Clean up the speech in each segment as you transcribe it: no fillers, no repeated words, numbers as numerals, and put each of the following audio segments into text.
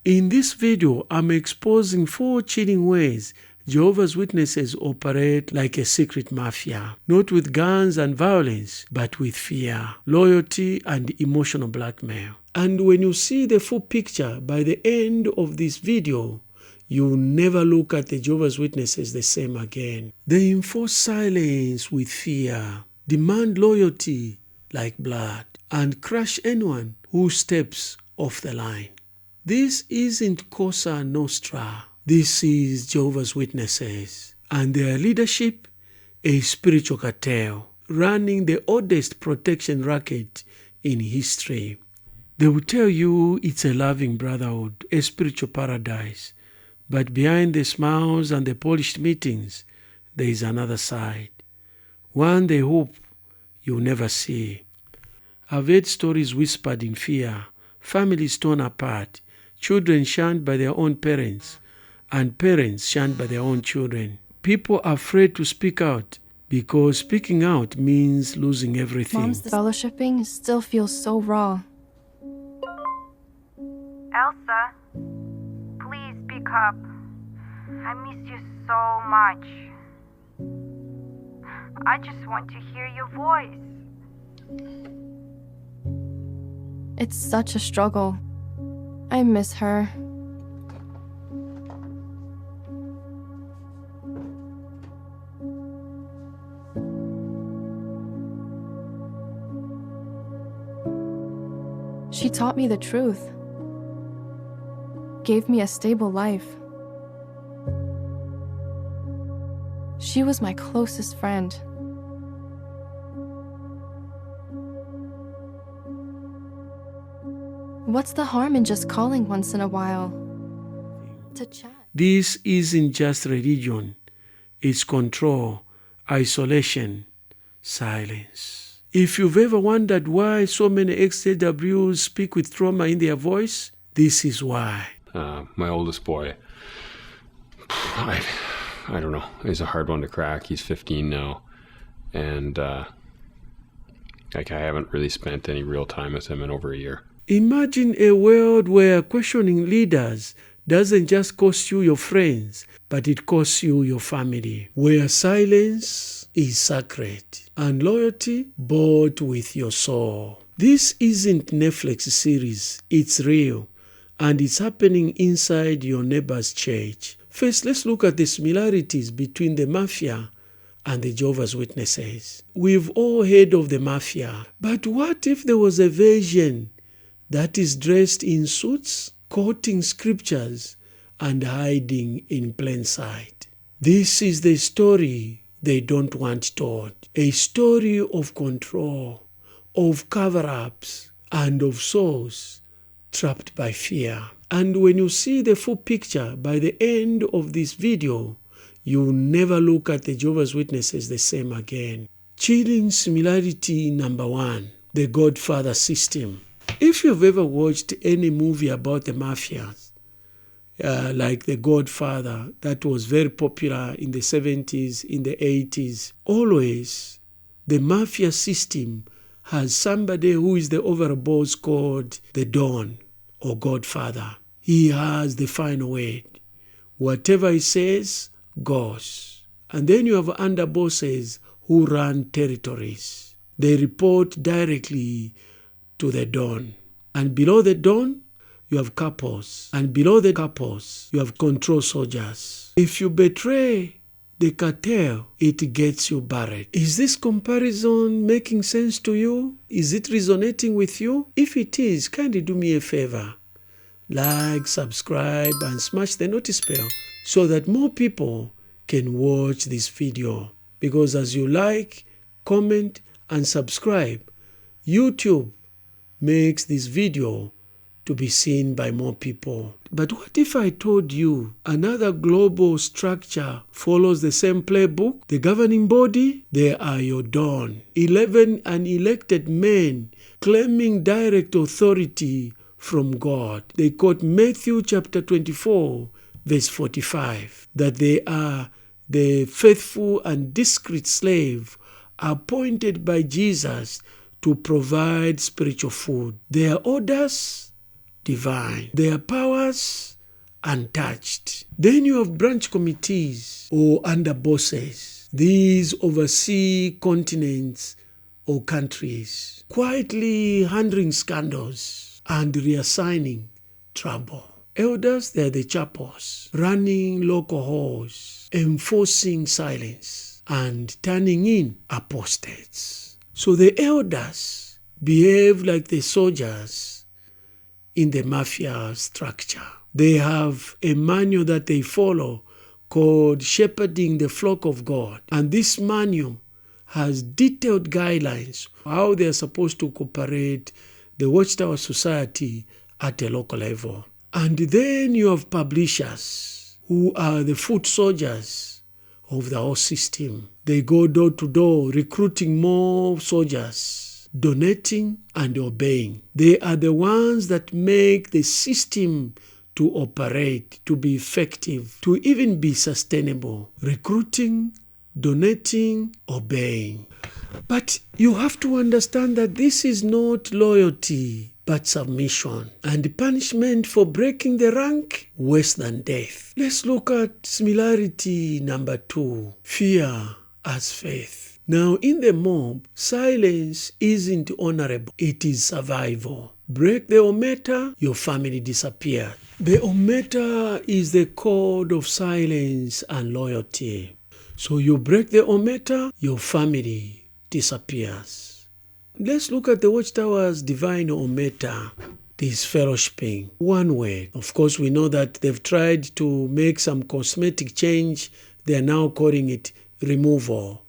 In this video, I'm exposing 4 chilling ways Jehovah's Witnesses operate like a secret mafia, not with guns and violence, but with fear, loyalty, and emotional blackmail. And when you see the full picture by the end of this video, you'll never look at the Jehovah's Witnesses the same again. They enforce silence with fear, demand loyalty like blood, and crush anyone who steps off the line. This isn't Cosa Nostra. This is Jehovah's Witnesses, and their leadership, a spiritual cartel, running the oldest protection racket in history. They will tell you it's a loving brotherhood, a spiritual paradise, but behind the smiles and the polished meetings, there is another side, one they hope you'll never see. I've heard stories whispered in fear, families torn apart, children shunned by their own parents, and parents shunned by their own children. People are afraid to speak out because speaking out means losing everything. Mom's disfellowshipping still feels so raw. Elsa, please speak up. I miss you so much. I just want to hear your voice. It's such a struggle. I miss her. She taught me the truth, gave me a stable life. She was my closest friend. What's the harm in just calling once in a while to chat? This isn't just religion. It's control, isolation, silence. If you've ever wondered why so many ex-JWs speak with trauma in their voice, this is why. My oldest boy, I don't know, he's a hard one to crack. He's 15 now, and I haven't really spent any real time with him in over a year. Imagine a world where questioning leaders doesn't just cost you your friends, but it costs you your family, where silence is sacred and loyalty bought with your soul. This isn't Netflix series, it's real, and it's happening inside your neighbor's church. First, let's look at the similarities between the mafia and the Jehovah's Witnesses. We've all heard of the mafia, but what if there was a version that is dressed in suits, quoting scriptures, and hiding in plain sight? This is the story they don't want told. A story of control, of cover-ups, and of souls trapped by fear. And when you see the full picture by the end of this video, you'll never look at the Jehovah's Witnesses the same again. Chilling similarity number 1, the Godfather System. If you've ever watched any movie about the mafias, like The Godfather, that was very popular in the 70s, in the 80s, always the mafia system has somebody who is the overall boss called the Don or Godfather. He has the final word. Whatever he says goes. And then you have underbosses who run territories. They report directly to the Don. And below the Don, you have couples. And below the couples, you have control soldiers. If you betray the cartel, it gets you buried. Is this comparison making sense to you? Is it resonating with you? If it is, kindly do me a favor. Like, subscribe, and smash the notice bell so that more people can watch this video. Because as you like, comment, and subscribe, YouTube makes this video to be seen by more people. But what if I told you another global structure follows the same playbook? The governing body, they are your Don. 11 unelected men claiming direct authority from God. They quote Matthew chapter 24, verse 45, that they are the faithful and discreet slave appointed by Jesus to provide spiritual food. Their orders divine. Their powers untouched. Then you have branch committees or underbosses. These oversee continents or countries, quietly handling scandals and reassigning trouble. Elders, they are the chapels, running local halls, enforcing silence, and turning in apostates. So the elders behave like the soldiers in the mafia structure. They have a manual that they follow called Shepherding the Flock of God. And this manual has detailed guidelines how they are supposed to cooperate the Watchtower Society at a local level. And then you have publishers who are the foot soldiers of the whole system. They go door to door recruiting more soldiers, donating and obeying. They are the ones that make the system to operate, to be effective, to even be sustainable. Recruiting, donating, obeying. But you have to understand that this is not loyalty, but submission. And the punishment for breaking the rank, worse than death. Let's look at similarity number 2, fear as faith. Now, in the mob, silence isn't honorable, it is survival. Break the omerta, your family disappears. The omerta is the code of silence and loyalty. So you break the omerta, your family disappears. Let's look at the Watchtower's divine omerta, disfellowshipping. One word. Of course, we know that they've tried to make some cosmetic change. They are now calling it removal.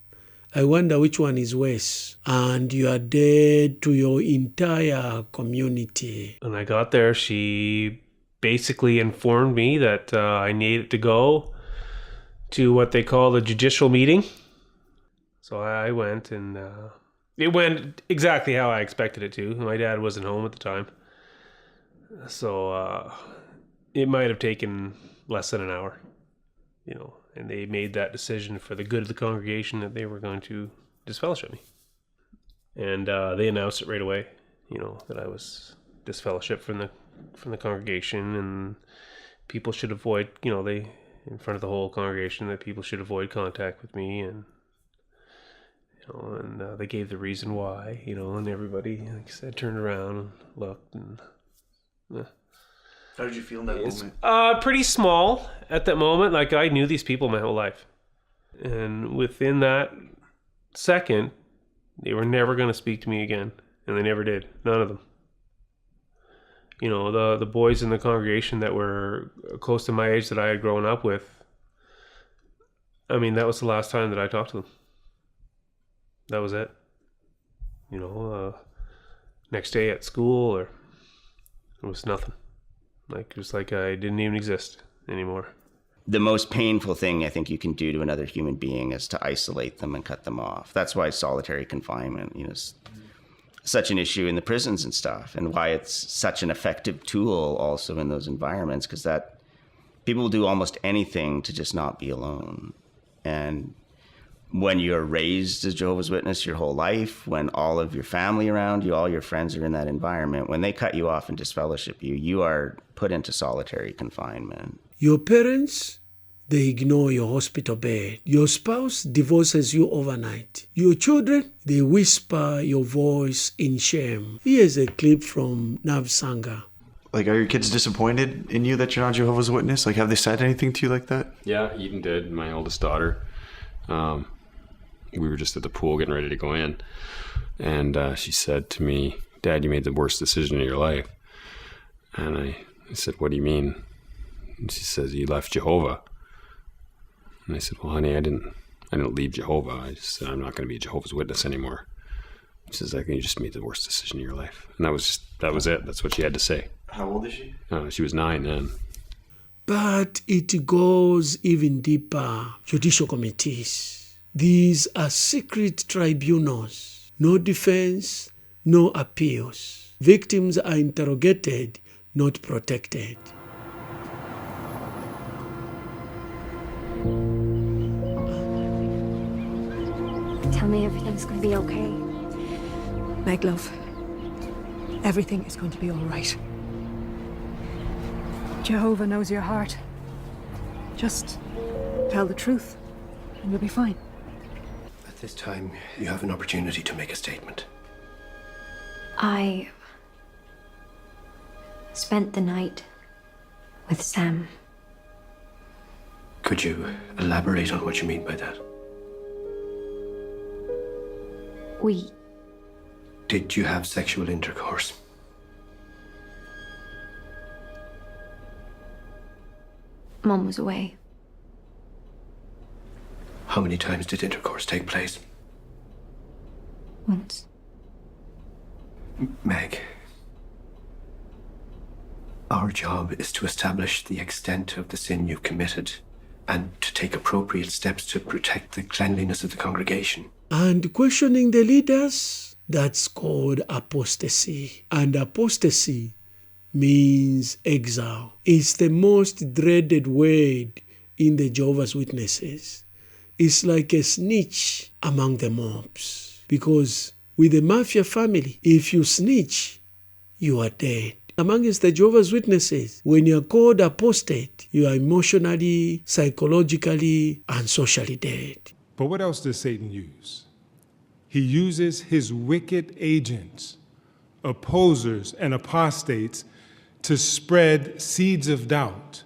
I wonder which one is worse. And you are dead to your entire community. When I got there, she basically informed me that I needed to go to what they call the judicial meeting. So I went, and it went exactly how I expected it to. My dad wasn't home at the time. So it might have taken less than an hour, and they made that decision for the good of the congregation that they were going to disfellowship me. And they announced it right away, that I was disfellowshipped from the congregation, and people should avoid, they in front of the whole congregation, that people should avoid contact with me, and they gave the reason why, and everybody, like I said, turned around and looked, and How did you feel in that moment? Pretty small at that moment. Like, I knew these people my whole life, and within that second, they were never going to speak to me again, and they never did. None of them. The boys in the congregation that were close to my age that I had grown up with, I mean, that was the last time that I talked to them. That was it. Next day at school, or it was nothing. It was like I didn't even exist anymore. The most painful thing I think you can do to another human being is to isolate them and cut them off. That's why solitary confinement, is such an issue in the prisons and stuff, and why it's such an effective tool also in those environments, because that people will do almost anything to just not be alone. And when you're raised as Jehovah's Witness your whole life, when all of your family around you, all your friends are in that environment, when they cut you off and disfellowship you, you are put into solitary confinement. Your parents, they ignore your hospital bed. Your spouse divorces you overnight. Your children, they whisper your voice in shame. Here's a clip from Nav Sangha. Are your kids disappointed in you that you're not Jehovah's Witness? Have they said anything to you like that? Yeah, Eden did, my oldest daughter. We were just at the pool getting ready to go in, and she said to me, "Dad, you made the worst decision of your life." And I said, "What do you mean?" And she says, "You left Jehovah." And I said, "Well, honey, I didn't leave Jehovah. I just said I'm not going to be a Jehovah's Witness anymore." She says, "I think you just made the worst decision of your life." And that was it. That's what she had to say. How old is she? She was 9 then. But it goes even deeper. Judicial committees. These are secret tribunals. No defense, no appeals. Victims are interrogated, not protected. Tell me everything's gonna be okay. Meg, love, everything is going to be all right. Jehovah knows your heart. Just tell the truth, and you'll be fine. At this time, you have an opportunity to make a statement. I spent the night with Sam. Could you elaborate on what you mean by that? Did you have sexual intercourse? Mom was away. How many times did intercourse take place? Once. Meg, our job is to establish the extent of the sin you've committed and to take appropriate steps to protect the cleanliness of the congregation. And questioning the leaders, that's called apostasy. And apostasy means exile. It's the most dreaded word in the Jehovah's Witnesses. It's like a snitch among the mobs. Because with the mafia family, if you snitch, you are dead. Amongst the Jehovah's Witnesses, when you are called apostate, you are emotionally, psychologically, and socially dead. But what else does Satan use? He uses his wicked agents, opposers and apostates, to spread seeds of doubt,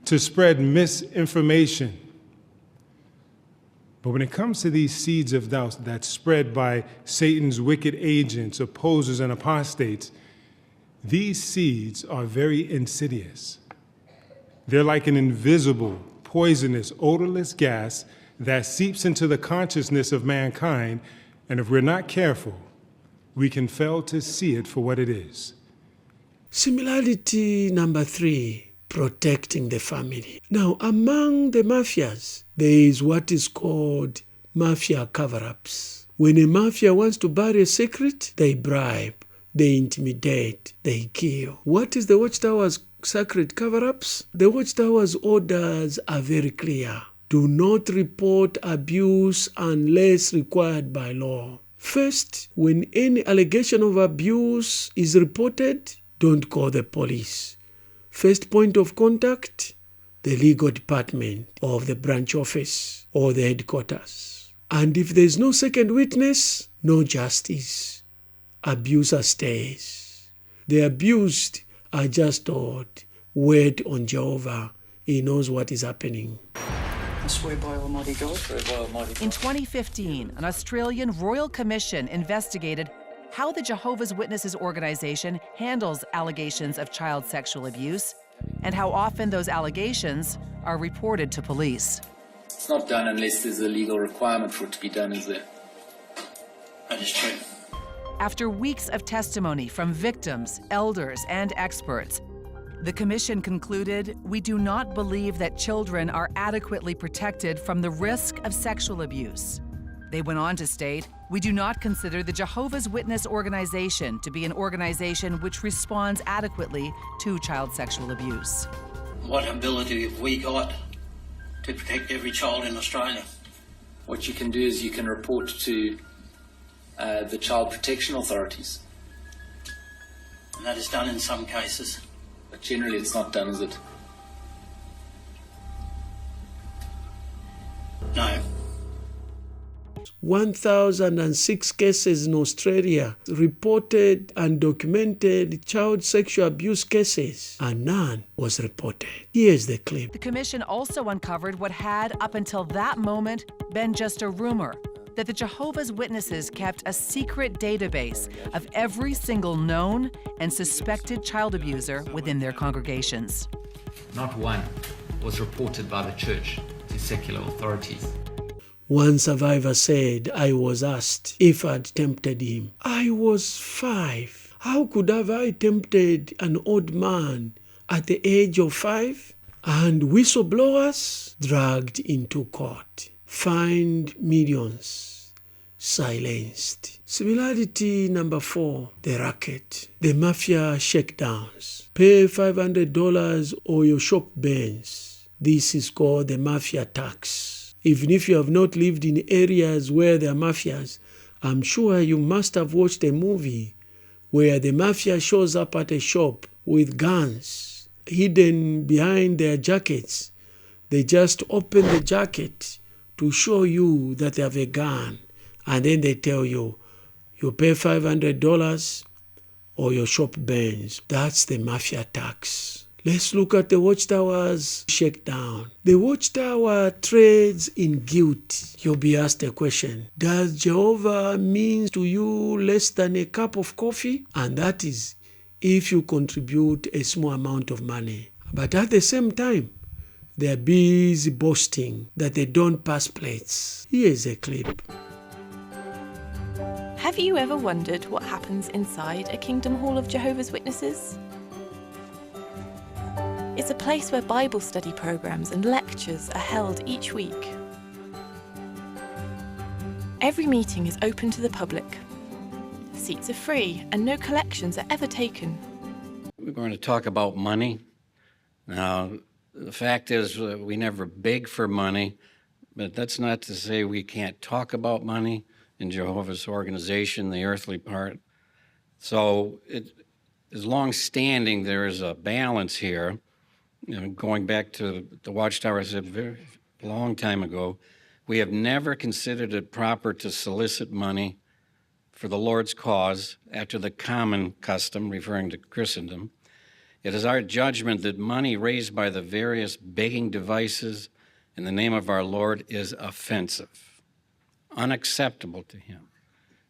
to spread misinformation. But when it comes to these seeds of doubt that's spread by Satan's wicked agents, opposers, and apostates, these seeds are very insidious. They're like an invisible, poisonous, odorless gas that seeps into the consciousness of mankind, and if we're not careful, we can fail to see it for what it is. Similarity number 3, protecting the family. Now, among the mafias, there is what is called mafia cover-ups. When a mafia wants to bury a secret, they bribe, they intimidate, they kill. What is the Watchtower's sacred cover-ups? The Watchtower's orders are very clear. Do not report abuse unless required by law. First, when any allegation of abuse is reported, don't call the police. First point of contact, the legal department of the branch office or the headquarters. And if there is no second witness, no justice. Abuser stays. The abused are just told, wait on Jehovah. He knows what is happening. I swear by Almighty God. In 2015, an Australian Royal Commission investigated how the Jehovah's Witnesses organization handles allegations of child sexual abuse and how often those allegations are reported to police. It's not done unless there's a legal requirement for it to be done, is there? That is true. After weeks of testimony from victims, elders, and experts, the commission concluded, we do not believe that children are adequately protected from the risk of sexual abuse. They went on to state, we do not consider the Jehovah's Witness organization to be an organization which responds adequately to child sexual abuse. What ability have we got to protect every child in Australia? What you can do is you can report to the child protection authorities. And that is done in some cases. But generally it's not done, is it? No. 1,006 cases in Australia reported and documented child sexual abuse cases, and none was reported. Here's the clip. The commission also uncovered what had, up until that moment, been just a rumor, that the Jehovah's Witnesses kept a secret database of every single known and suspected child abuser within their congregations. Not one was reported by the church to secular authorities. One survivor said, I was asked if I'd tempted him. I was 5. How could have I tempted an old man at the age of 5? And whistleblowers dragged into court, fined millions, silenced. Similarity number 4, the racket, the mafia shakedowns. Pay $500 or your shop burns. This is called the mafia tax. Even if you have not lived in areas where there are mafias, I'm sure you must have watched a movie where the mafia shows up at a shop with guns hidden behind their jackets. They just open the jacket to show you that they have a gun. And then they tell you, you pay $500 or your shop burns. That's the mafia tax. Let's look at the Watchtower's shakedown. The Watchtower trades in guilt. You'll be asked a question. Does Jehovah mean to you less than a cup of coffee? And that is if you contribute a small amount of money. But at the same time, they're busy boasting that they don't pass plates. Here's a clip. Have you ever wondered what happens inside a Kingdom Hall of Jehovah's Witnesses? It's a place where Bible study programs and lectures are held each week. Every meeting is open to the public. Seats are free and no collections are ever taken. We're going to talk about money. Now, the fact is we never beg for money, but that's not to say we can't talk about money in Jehovah's organization, the earthly part. So it is long-standing. There is a balance here. You know, going back to the Watchtower, a very long time ago, we have never considered it proper to solicit money for the Lord's cause after the common custom, referring to Christendom. It is our judgment that money raised by the various begging devices in the name of our Lord is offensive, unacceptable to him.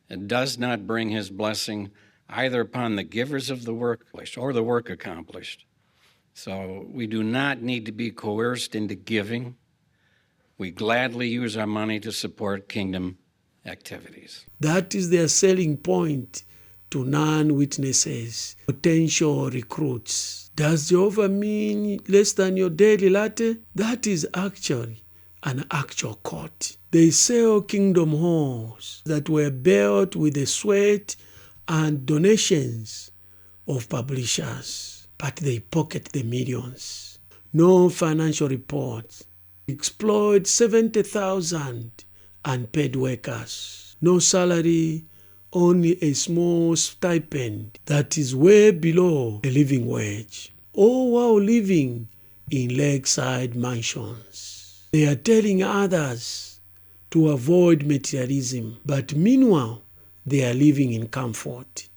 It does not bring his blessing either upon the givers of the work or the work accomplished. So we do not need to be coerced into giving. We gladly use our money to support kingdom activities. That is their selling point to non-witnesses, potential recruits. Does Jehovah mean less than your daily latte? That is actually an actual court. They sell kingdom halls that were built with the sweat and donations of publishers. But they pocket the millions. No financial reports. Exploit 70,000 unpaid workers. No salary, only a small stipend that is way below a living wage. All while living in lakeside mansions. They are telling others to avoid materialism, but meanwhile, they are living in comfort.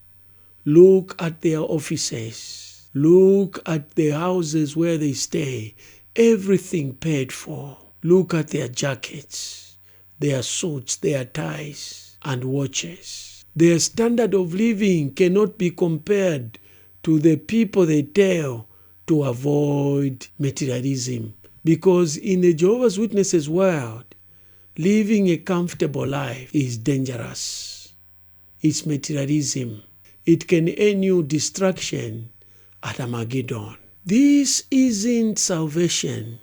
Look at their offices. Look at the houses where they stay, everything paid for. Look at their jackets, their suits, their ties, and watches. Their standard of living cannot be compared to the people they tell to avoid materialism. Because in the Jehovah's Witnesses world, living a comfortable life is dangerous. It's materialism. It can earn you destruction at Armageddon. This isn't salvation,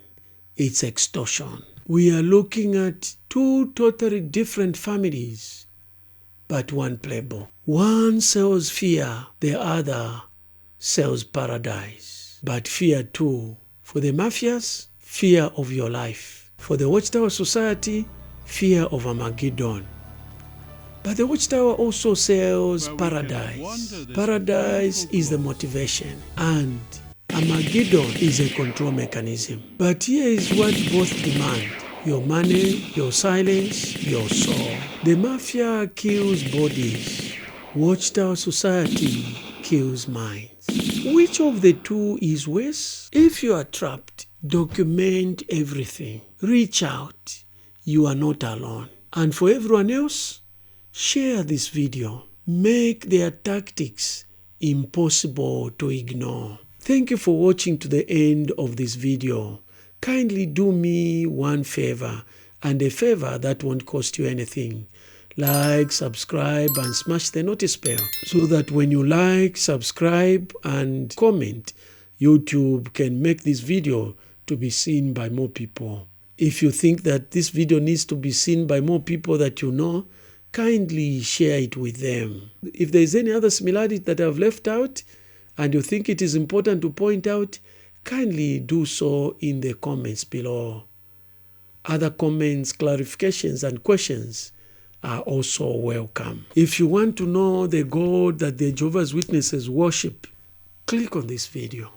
it's extortion. We are looking at two totally different families, but one playbook. One sells fear, the other sells paradise. But fear too. For the mafias, fear of your life. For the Watchtower Society, fear of Armageddon. But the Watchtower also sells paradise. Paradise is the motivation, and Armageddon is a control mechanism. But here is what both demand: your money, your silence, your soul. The mafia kills bodies. Watchtower Society kills minds. Which of the two is worse? If you are trapped, document everything. Reach out. You are not alone. And for everyone else, share this video. Make their tactics impossible to ignore. Thank you for watching to the end of this video. Kindly do me one favor, and a favor that won't cost you anything. Like, subscribe, and smash the notice bell so that when you like, subscribe, and comment, YouTube can make this video to be seen by more people. If you think that this video needs to be seen by more people that you know, kindly share it with them. If there is any other similarity that I've left out and you think it is important to point out, kindly do so in the comments below. Other comments, clarifications, and questions are also welcome. If you want to know the God that the Jehovah's Witnesses worship, click on this video.